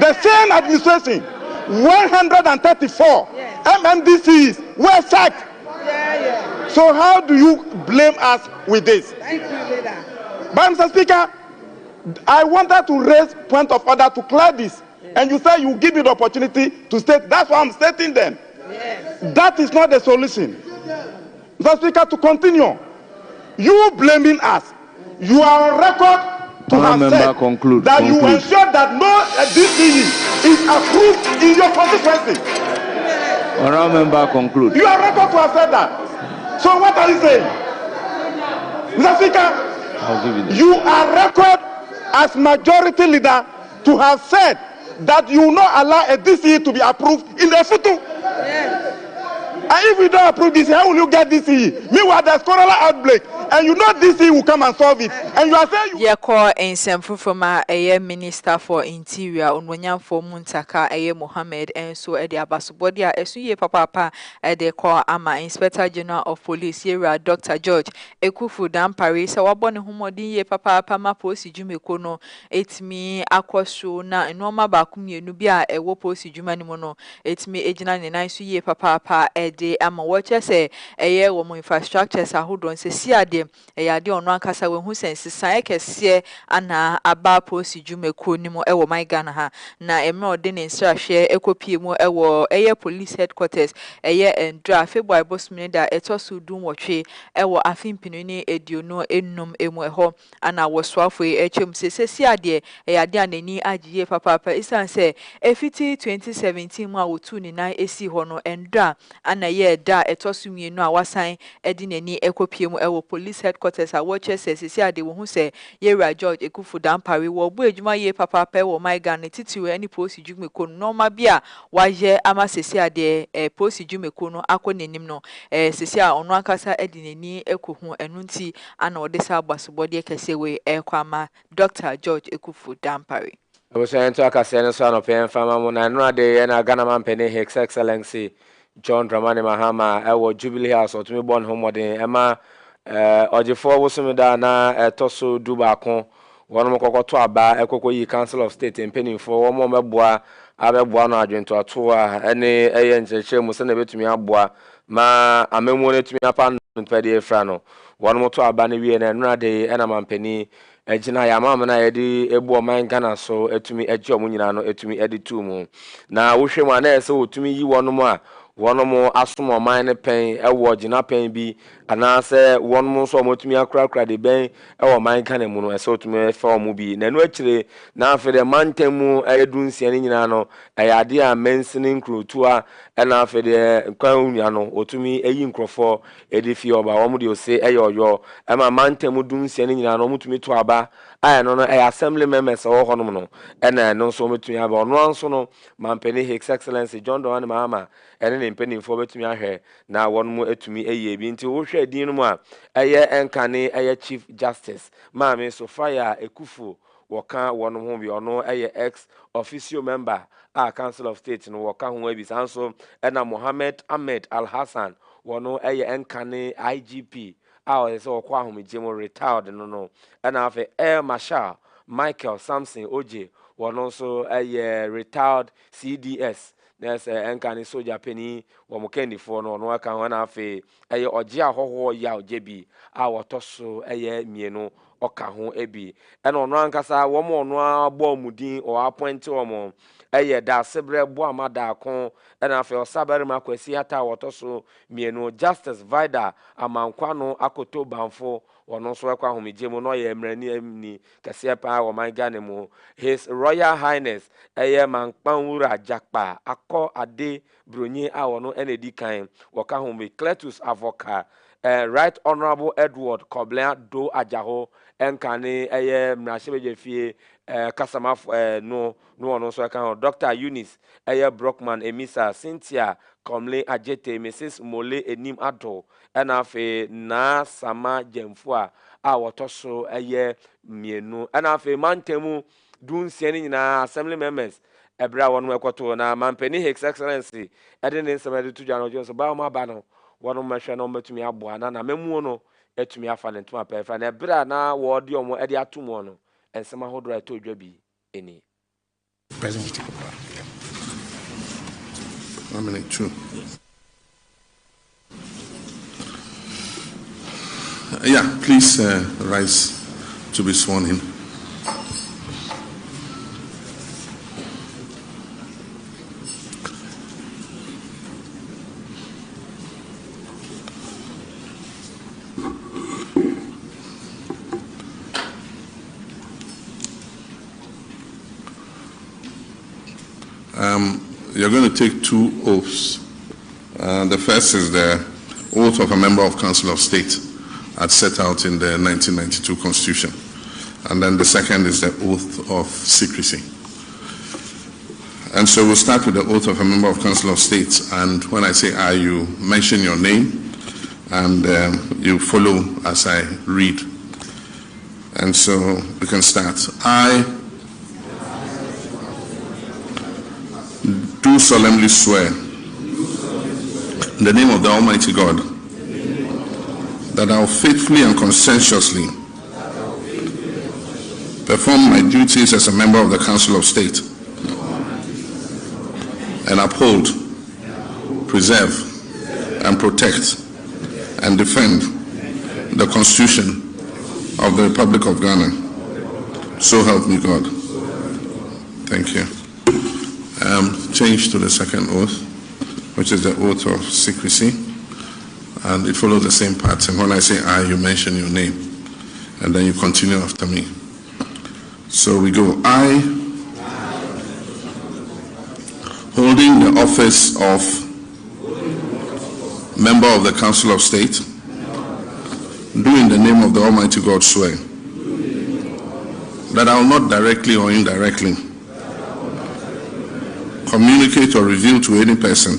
The same administration, 134 MMDCs were sacked. So how do you blame us with this? Thank you, leader. But Mr. Speaker, I wanted to raise point of order to clear this. And you say you give me the opportunity to state. That's why I'm stating them. Yes. That is not the solution. Mr. Speaker, to continue, you blaming us. You are on record to have said that you ensure that no DCE is approved in your constituency. Honourable member, conclude. You are on record to have said that. So what are you saying? Mr. Speaker, you are record as majority leader to have said that you will not allow a DCE to be approved in the future. Yes. And if you don't approve this, how will you get DCE? Meanwhile, there's cholera outbreak, and you know DCE will come and solve it. And you are saying you call in Semfu from a Minister for Interior, Unwanyam for Muntaka, a Mohammed, and so at the Abasubodia, a Suye Papa, at the call Ama Inspector General of Police, here, Dr. George Ekufu Dan Paris, our bonny homodi, Papa, Pama Posi Jumekono, it's me, Aquasho, na, and Noma Bakumi, Nubia, a Woposi Jumanimono, it's me, Ejina, and I Suye Papa, de ama watcher say eye wo mo infrastructures ahodon se siade eyade ono akasa we hu sense san kese ana aba posi dwumeko nimo e wo my Ghana ha na eme ode ne nsra hwe ekopie mu e wo eye police headquarters eye endra February bosmine da etosu dum wotwe e wo afimpinu ni ediono enum emu eho ana wo soafo echem se siade eyade anani agiye papa isan se efiti 2017 mu awotu ni na esi ho no endra ana ye da etosu no a wasan edi nani ekopie mu ewo police headquarters a watcher says siade wo hu se yera George Ekufu Dampare wo bu ejuma ye papa wo my Ghana titiwe ani posi dwumeko no ma bia waye ama siade posi dwumeko no akonenim no sisia ono akasa edi nani ekohu enunti ana odesa abasobode kese we ekwama Dr. George Ekufu Dampare I saying to akase no so anope mfama mu na no ade na Ghana man pene His Excellency John Dramani Mahama ewo Jubilee House otumi born homodin ema Odiyifo wosumida na etoso dubakon wono kokoto aba ekoko yi Council of State mpenimfo wo mo meboa abeboa no adwento ato a ene eye ncheche mu se na betumi aboa ma amemu ne tumi apa ntpede efra no wono moto aba ne wie na nrade ena mampani ejina ya mama na yedi ebu oman Ghana so etumi eje omu nyina no etumi editu mu na wohwe mu ana ese otumi yi wono mu a wono mo asomo man ne pen ewo gina pen bi anase wono mo so motumi akrakra de ben ewo man Ghana mu no ese otumi fa omu bi na no akire na afede mantemu edunsia ne nyina no eyade a mensini nkrutua na afede kwanwunya no otumi eyi nkrofo edifi oba wo mo de ose eyoyo ema mantemu dunsia ne nyina no mutumi to aba aya no assembly members wo honom no ena no so mutumi aba ono anso no mampeni His Excellency John Dramani Mahama ene ne mpenimfo betumi ahwe na wonmo etumi eye bi nti wo hwe din no mu a eye enkane eye Chief Justice Maame Sofia Ekufu woka wono ho bi ono eye ex officio member a Council of State no woka ho abi sanso ena Mohammed Ahmed Al Hassan wono eye enkane IGP a so okwa ahomejemo retired no ena afa Air Marshal Michael Samson Oje wono so eye retired CDS There's enkani soldier penny wo mukendi for no aka ho na afi eye oje ahoho ya ojebi a wotoso eye mienu oka ho ebi ena ono ankasa wo mo ono abo mudin o appoint wo mo eye da sebre bo amada kon ena afi osabere makwasi ata wotoso mienu Justice Vida amankwa no akoto banfo wono so ekwa homejemu no ye mrani ni kase pa wo man Ghana mu His Royal Highness eye mankpanwura jakpa akọ ade bronye a wono enedi kan woka home Cletus Avoka Right Honorable Edward Koblen do ajaho enkane eye mrashebe fie kasama no wono so kan Dr. Eunice eye Brockman Emisa Cynthia Komle Ajete Mrs. Mole Enim Ado enafe na sama jemfo a wotoso eye mienu enafe mantemu dunsia ni nyina assembly members ebra wonu ekoto na mampeni His Excellency edene nsema de tujano jonso ba ma ba no wonu mahwe no matumi aboa na memu no etumi afa ne ntoma pefa na ebra na wo de omo ede atomo no ensema hodro eto dwa bi eni President will take over. 1 minute, 2. Yeah, please rise to be sworn in. You're going to take 2 oaths. The first is the oath of a member of Council of State as set out in the 1992 Constitution. And then the second is the oath of secrecy. And so we'll start with the oath of a member of Council of State. And when I say I, you mention your name and you follow as I read. And so we can start. I do solemnly swear in the name of the Almighty God that I will faithfully and conscientiously perform my duties as a member of the Council of State and uphold, preserve, and protect and defend the Constitution of the Republic of Ghana. So help me God. Thank you. Change to the second oath, which is the oath of secrecy, and it follows the same pattern. When I say I, you mention your name, and then you continue after me. So we go. I, holding the office of member of the Council of State, do in the name of the Almighty God swear that I will not directly or indirectly communicate or reveal to any person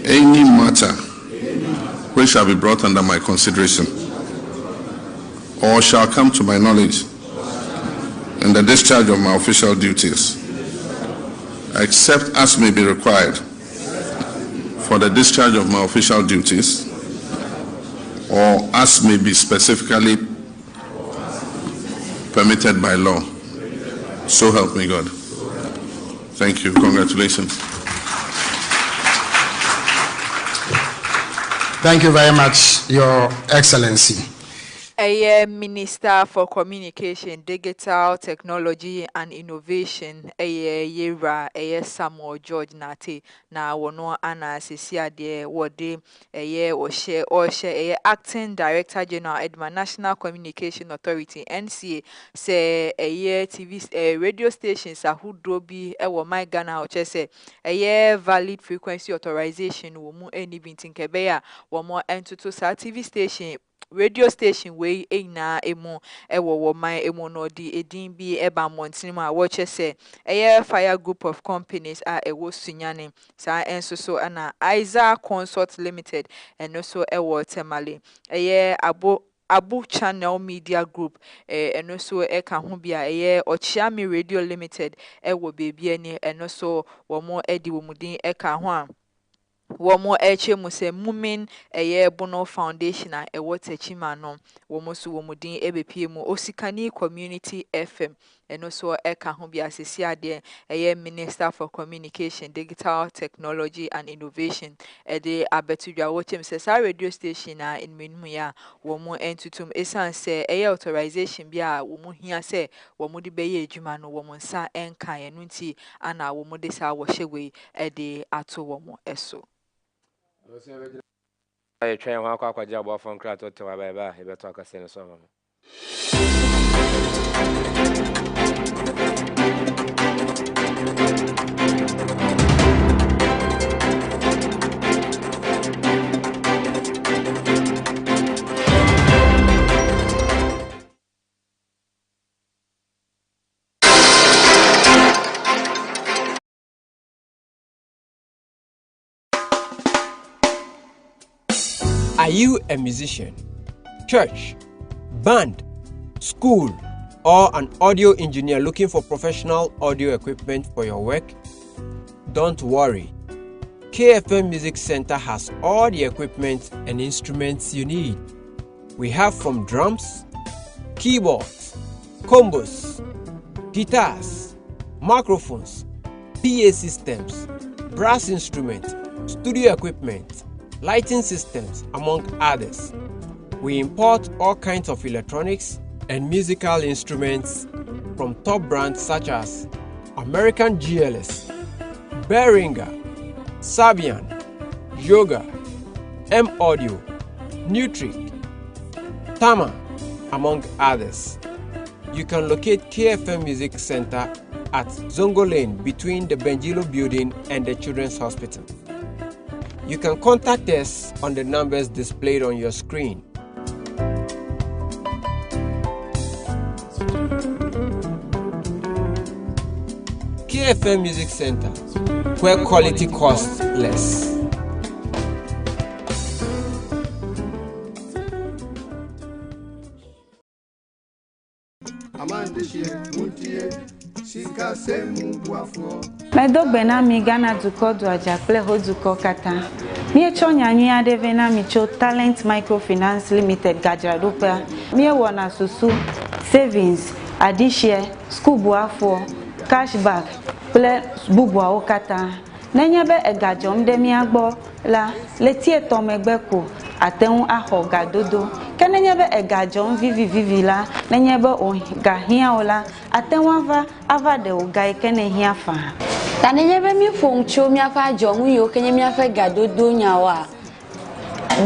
any matter which shall be brought under my consideration or shall come to my knowledge in the discharge of my official duties, except as may be required for the discharge of my official duties or as may be specifically permitted by law. So help me God. Thank you. Congratulations. Thank you very much, Your Excellency. Minister for Communication, Digital Technology and Innovation, Yera, Samuel George Nate, na wono ana sisia de wode Acting Director General Edma National Communication Authority NCA say TV radio stations ahudo bi ewo my Ghana oche say valid frequency authorization wo mu eni bintin kebeya wo mo entutu sa TV station radio station we na emu ewo my emu no di edin bi eba mountain ma watch say fire group of companies are ewo sunyane sa enso so ana Isa Consort Limited and also ewo temale Abu Channel Media Group and also eka ho bia Ochiami Radio Limited ewo baby ani and also wo mo edi wo mudin eka ho a womo eche muse mumin Bono Foundation a techima no womo so womudin ebepie mu Osikani Community FM and also eka ho bia sesi ade Minister for Communication, Digital Technology and Innovation de abetudwa wochem se sa radio station in minmu ya womo entutum esan se authorization bia womo hia se womo de beye adwuma no womo nsa enka ye no nti ana womo de sa wo hyewe de ato womo eso. I try and walk a job from Krato to Ababa, he better talk a sense of Are you a musician, church, band, school, or an audio engineer looking for professional audio equipment for your work? Don't worry. KFM Music Center has all the equipment and instruments you need. We have from drums, keyboards, combos, guitars, microphones, PA systems, brass instruments, studio equipment, lighting systems, among others. We import all kinds of electronics and musical instruments from top brands such as American GLS, Behringer, Sabian, Yoga, M Audio, Nutric, Tama, among others. You can locate KFM Music Center at Zongo Lane between the Benjilo Building and the Children's Hospital. You can contact us on the numbers displayed on your screen. KFM Music Center, where quality costs less. Medogbena mi Ghana duko do ajakple ho duko kata. Mi echo nyanyi adevena mi cho Talent Microfinance Limited Gajradopa. Mi wona susu savings, adishie, school buafo, cashback, ple bubwa okata. Nenyebe egajom de mi agbo la letie tomegbeko ateun aho gadodo. Kenenyebe egajom vivi la nenyebe o gahia ola atenwa ava de ogai kenehia fa. Tanenyebe mi foncho mi afa jomu yo kenye mi afa gadodo nyawa.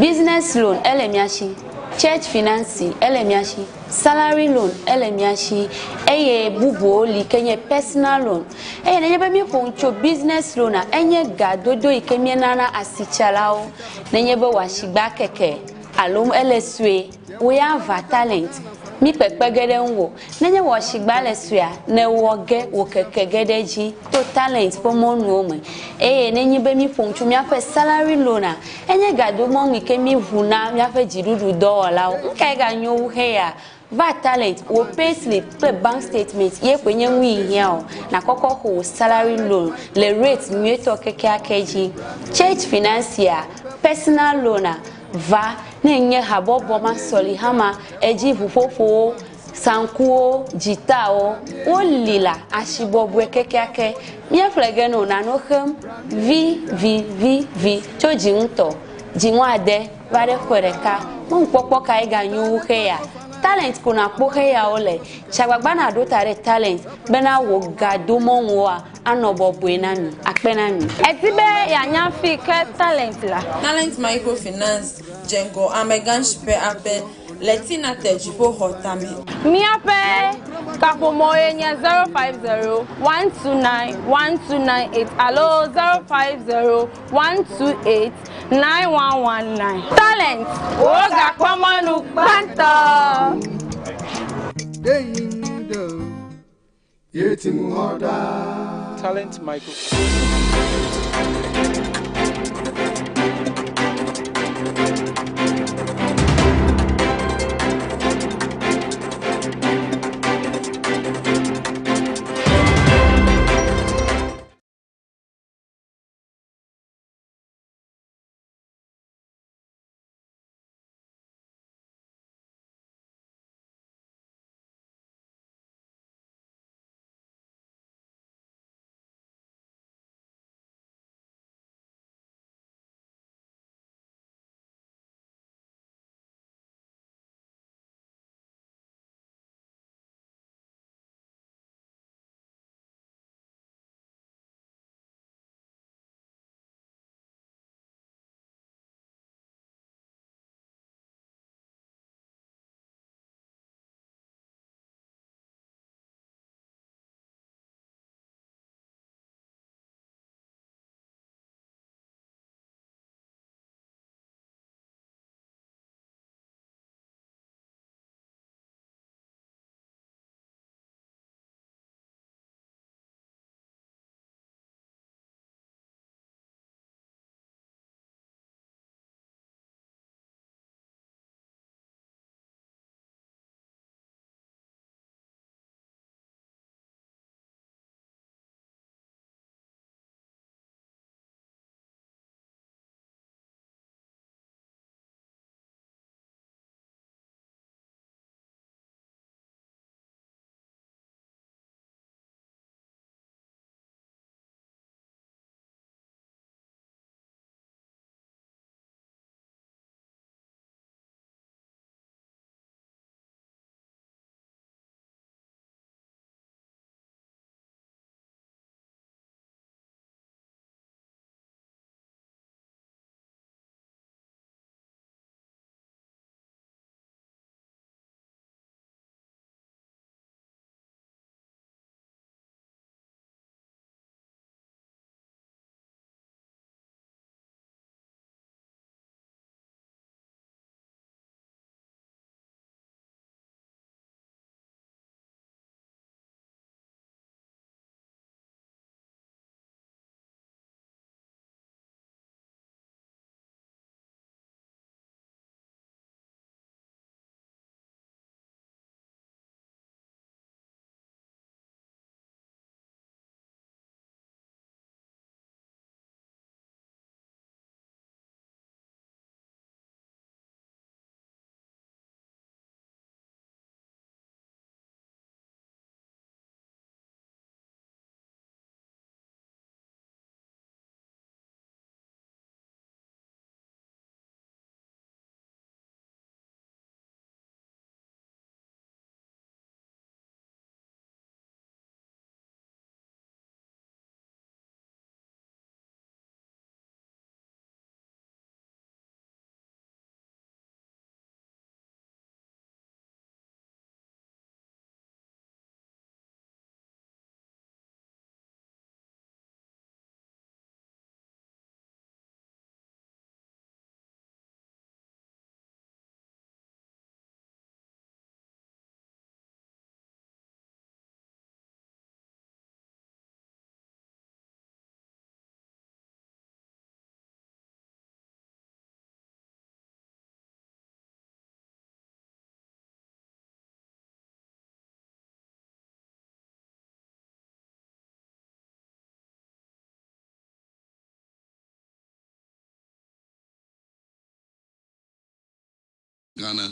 Business loan elemiashi, church financing elemiashi, salary loan elemiashi, eye bubo li kenye personal loan. Nenyebe mi foncho business loan enye gadodo ikemie nana asichalao. Nenyebe washigba keke alum eleswe we have talent. Mi pekpegede nwo nenye wo shigba lesua ne woge wo kekegedeji to talent pomo nuome nenye be mi fonchu mi afa salary loan enye gado mo mi ke mi vuna mi afa jirudu dola nke ga nyu heya va talent wo payslip pe bank statement ye kwenye nwi hia o na koko ho salary loan le rate mi to keke akeji church financier personal loan va nenye habobo masoli hama eji fufofo sankuo jitao olila ashibobwe kekeake miaflege no na no hem vi choji nto jinwade vare kwereka mo popo kai ganyu heya talent kuna po heya ole chagbagba na do tare talent bena wo gado monwa anobobwe nami akpenami etibe ya nyafi ke talent la Talent Microfinance Jengo Ameganshpe Ape Letina Tejipo Hotami. miape kapomoye nya 050-129-1298 alo 050-128-9119 talent oga kwamanu kwanta Talent Micro. Ghana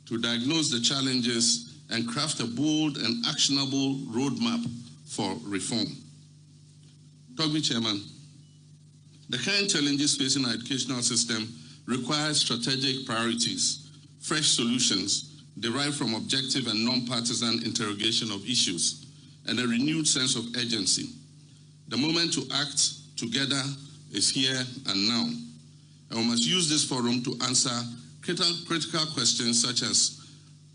to diagnose the challenges and craft a bold and actionable roadmap for reform. Togbi Chairman, the current challenges facing our educational system require strategic priorities, fresh solutions derived from objective and non-partisan interrogation of issues, and a renewed sense of urgency. The moment to act together is here and now, and we must use this forum to answer critical questions such as,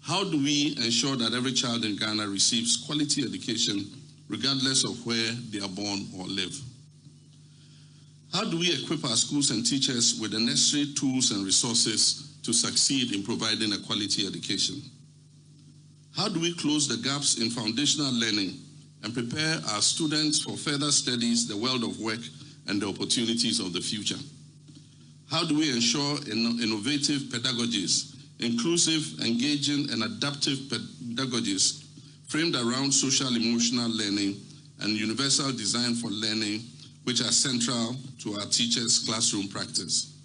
how do we ensure that every child in Ghana receives quality education regardless of where they are born or live? How do we equip our schools and teachers with the necessary tools and resources to succeed in providing a quality education? How do we close the gaps in foundational learning and prepare our students for further studies, the world of work, and the opportunities of the future? How do we ensure innovative pedagogies, inclusive, engaging, and adaptive pedagogies framed around social emotional learning and universal design for learning, which are central to our teachers' classroom practice?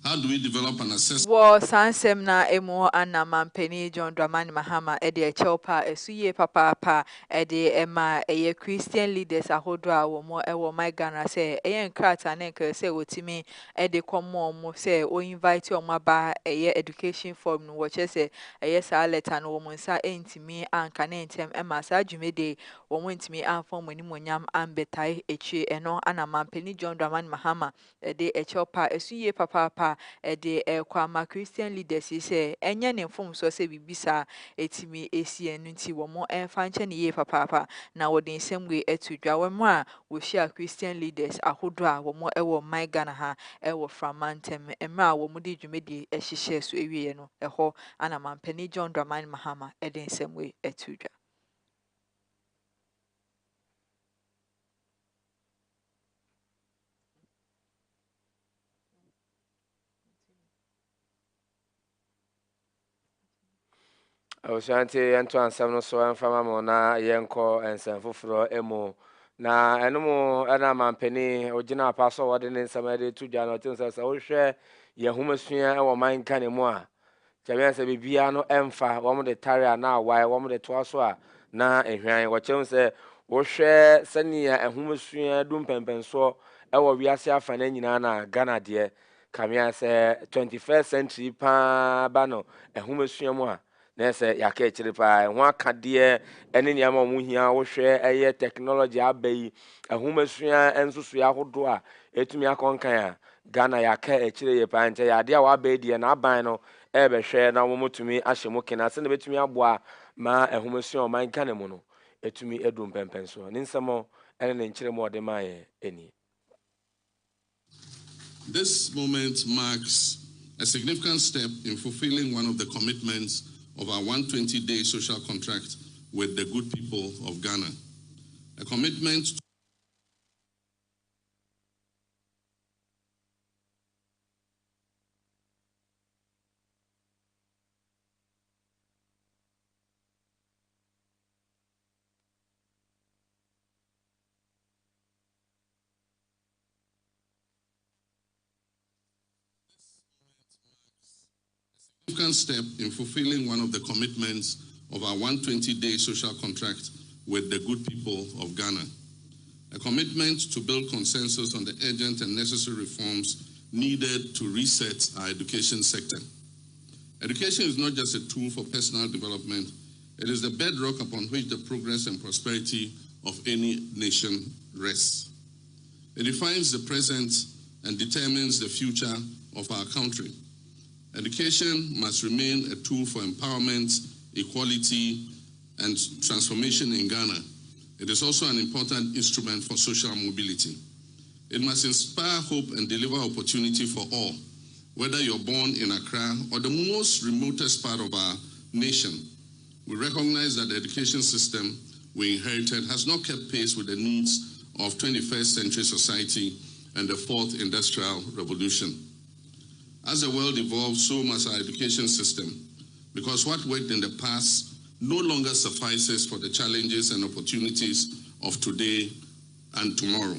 How do we develop an assessment? Wo sansem na emo ana mampeni John Dramani Mahama ede chelpa esuye papa ede ema eye Christian leaders ahodo a wo mo ewo my Ghana say eye nkrata na nke say wotimi ede komo mo say o invite o maba eye education forum no wo che say eye sa letter no wo nsa entimi anka na entem ema sa dwumede wo ntimi anfo monimonyam ambetai echi eno ana mampeni John Dramani Mahama ede chelpa esuye papa ede kwama Christian leaders say enye ne mfom so say bibisa etimi esi enu nti wo mo enfa nche ne ye papa na wo den semwe etudwa wo mo a wo share Christian leaders ahodo a wo mo ewo my Ghana ha ewo framantem emra wo mo di dwumedi ehihye so ewiye no eho ana mampani John Dramani Mahama eden semwe etudwa. Oshanti yento ansam no so amfama mo na yenko ensem foforo emo na enomo ana mampeni ogina apaso wode ne nsam ade tudwa no tinsa sa wo hwe ye homasua e wo man kan mu a jabe se bibia no emfa wo mo de tare na awai wo mo de to aso a na ehwan wo chem se wo hwe sania ehomasua dum pempenso e wo wiase afa na nyina na Ghana de kamia se 21st century pa ba no ehomasua mu a nese yake chiripa ho akade ene niam mu hia wo hwe eye technology abai ahomasua ensusu ya hodo a etumi akonkan a Ghana yake echire ye pa nche ya de a wa bai die na aban no ebe hwe na wo mutumi ahye mu kena se ne betumi aboa ma ahomasua o man Ghana mu no etumi edum pempenso ni nsemo ene ne nchire mo de maye eni. This moment marks a significant step in fulfilling one of the commitments of our 120-day social contract with the good people of Ghana. A commitment to step in fulfilling one of the commitments of our 120-day social contract with the good people of Ghana. A commitment to build consensus on the urgent and necessary reforms needed to reset our education sector. Education is not just a tool for personal development, it is the bedrock upon which the progress and prosperity of any nation rests. It defines the present and determines the future of our country. Education must remain a tool for empowerment, equality, and transformation in Ghana. It is also an important instrument for social mobility. It must inspire hope and deliver opportunity for all, whether you're born in Accra or the most remotest part of our nation. We recognize that the education system we inherited has not kept pace with the needs of 21st century society and the fourth industrial revolution. As the world evolves, so must our education system, because what worked in the past no longer suffices for the challenges and opportunities of today and tomorrow.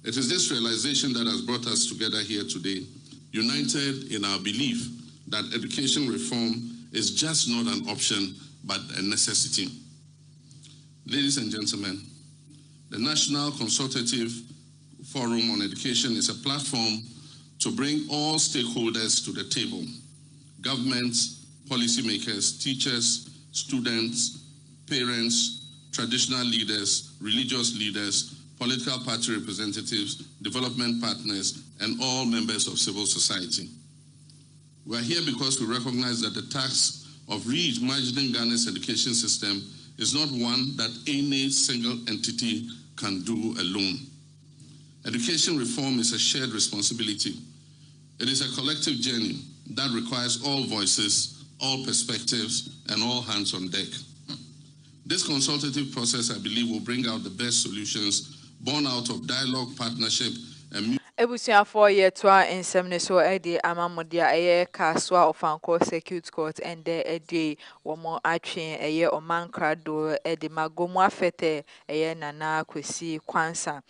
It is this realization that has brought us together here today, united in our belief that education reform is just not an option, but a necessity. Ladies and gentlemen, the National Consultative Forum on Education is a platform to bring all stakeholders to the table: governments, policymakers, teachers, students, parents, traditional leaders, religious leaders, political party representatives, development partners, and all members of civil society. We are here because we recognize that the task of reimagining Ghana's education system is not one that any single entity can do alone. Education reform is a shared responsibility. It is a collective journey that requires all voices, all perspectives, and all hands on deck. This consultative process, I believe, will bring out the best solutions born out of dialogue, partnership, and Ebusuafo ye toa ensem ne so edi amamodia eye kaswa ofanko circuit court ende edi womo atwen eye omankrado edi magomu afete eye nana kwesi kwansa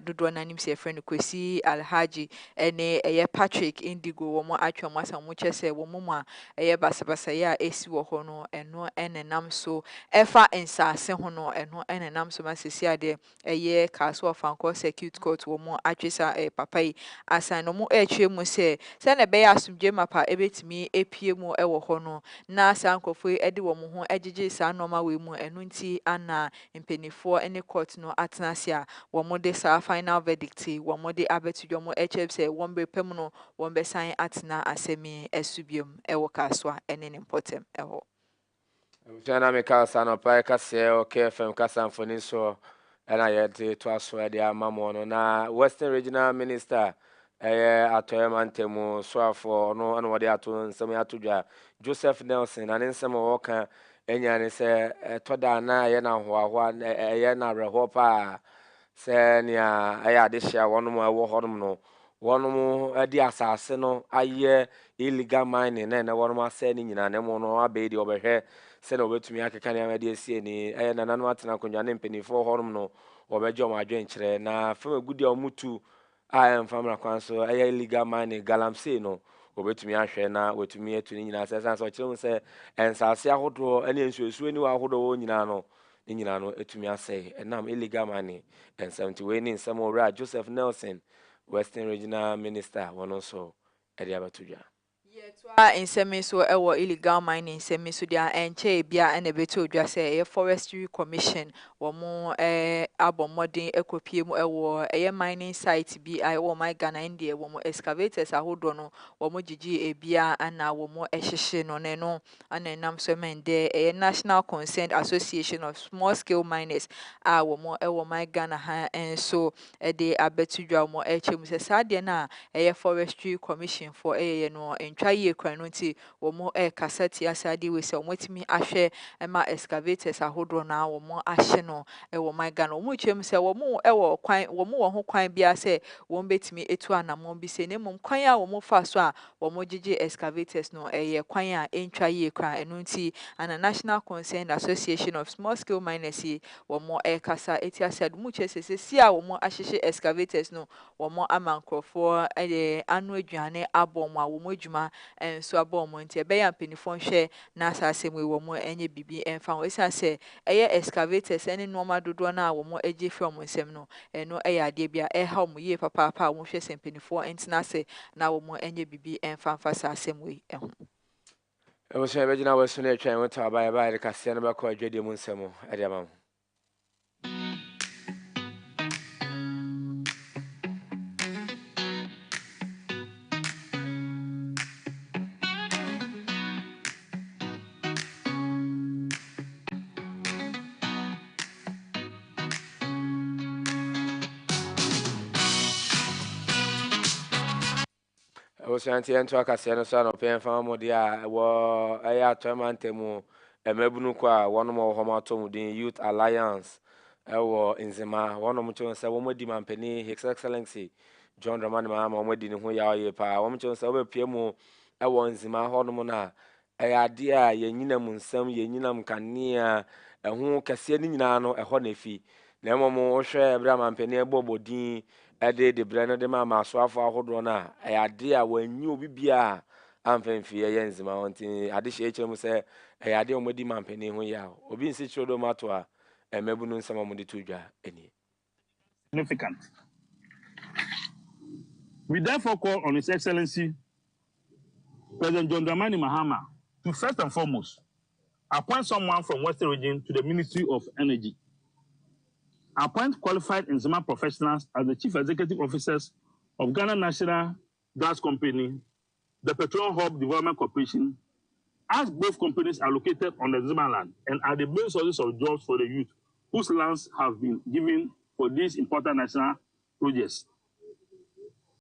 dodo nanim se friend kwesi alhaji ene eye Patrick Indigo womo atwen masa mo chese womo ma eye basabasa ya esi wo ho no eno enenam so efa ensase ho no eno enenam so masisi ade eye kaswa ofanko circuit court womo atwesa pai asan no mu etwe mu se na be ya asumdwe mapa ebetimi epie mu ewo ho no na sankofo edi wo mu ho egege sa normal we mu enu nti ana mpenifo ene court no atenase a wo mo de sa final verdict wo mo de abetudwo mo echep se wo mbe pem no wo mbe san atena asemi esubiom ewo kaswa ene ne potem eho Jana Mikasa no pai kase o KFM kasamfoni so and I had to swear the Mamono na Western Regional Minister Atoyamantemu Swafo no and what they are to some atuja Joseph Nelson and in some walker and say Toda na yena one yena rehopa senia I had this year one more no one more a dear assassin I illegal mining and one more sending in an emono abedi over here. Send over to me, I can't have a CNA, and an another conjoining penny for Hormono or Bejo my adventure. Now, from a good deal mutu, I am from a council, I illegal mining galamsino, over to me, I share now, with me to Nina says, and so children say, and Sasia Hodo, and ensure swing you out Hodo Ninano, to me, I say, and I'm illegal money, and 70 winning some more Joseph Nelson, Western Regional Minister, one also at the Abatuja. In semiso ewo illegal mining semiso dia enche bia ene beto dwa se forestry commission womo abomodin ekopie mu ewo mining site bi ai wo my Ghana India womo excavators ahodo no womo gigi ebia ana womo ehhehye no ne no anenam so mende National Concerned Association of Small Scale Miners womo ewo my Ghana ha enso de abetudwa womo echemu se sade na forestry commission for no entwa ye kwanu nti womo kasati asade we se omotimi ahwe ema excavators ahodo na womo ahye no wo my Ghana womo chem se womo kwan womo wo ho kwan bia se won betimi etu anamon bi se nemum kwan a womo fa so a womo gigi excavators no kwan a entwa ye kwan enu nti ana National Concerned Association of Small Scale Miners womo kasa eti asade mu chese se si a womo ahye excavators no womo amankrofo anu aduane abom a womo adwuma enso abom nti ebeya mpenifo hwe na asase mu womo enye bibi enfa wo isa se excavators ene normal dodo na womo eje from nsem no eno ade bia ha mo ye papa womo hwe se mpenifo entina se na womo enye bibi enfa fa asase mu eho e wo se be na wo so na atwan wo ta ba ba de kase na ba ko adwede mu nsem ade amam. Osanti ento akase no so no pen fam modia wo aya tomantemu emebunu kwa wono mo ho matomudin Youth Alliance ewo nzima wono mo chon se wo modi mampani His Excellency John Dramani Mahama modi ne ho ya ye pa wo mo chon se wo bepie mu ewo nzima hono mo na aya de a yenyina mu nsam yenyina mu kanea eho kase ni nyina no eho na fi na emomo wo hwe ebra mampani ebobodin ade de brano de mama so afo ahodo na ade a wanyi obi bia amfen fi ye nzima wonti ade hye ekyem se ade omodi mampani ho yaw obi nsi chirodo mato a emebunu nsama modi tudwa eni significant. We therefore call on His Excellency President John Dramani Mahama to first and foremost appoint someone from Western Region to the Ministry of Energy. Appoint qualified Nzima professionals as the Chief Executive Officers of Ghana National Gas Company, the Petroleum Hub Development Corporation, as both companies are located on the Nzima land and are the main sources of jobs for the youth whose lands have been given for these important national projects.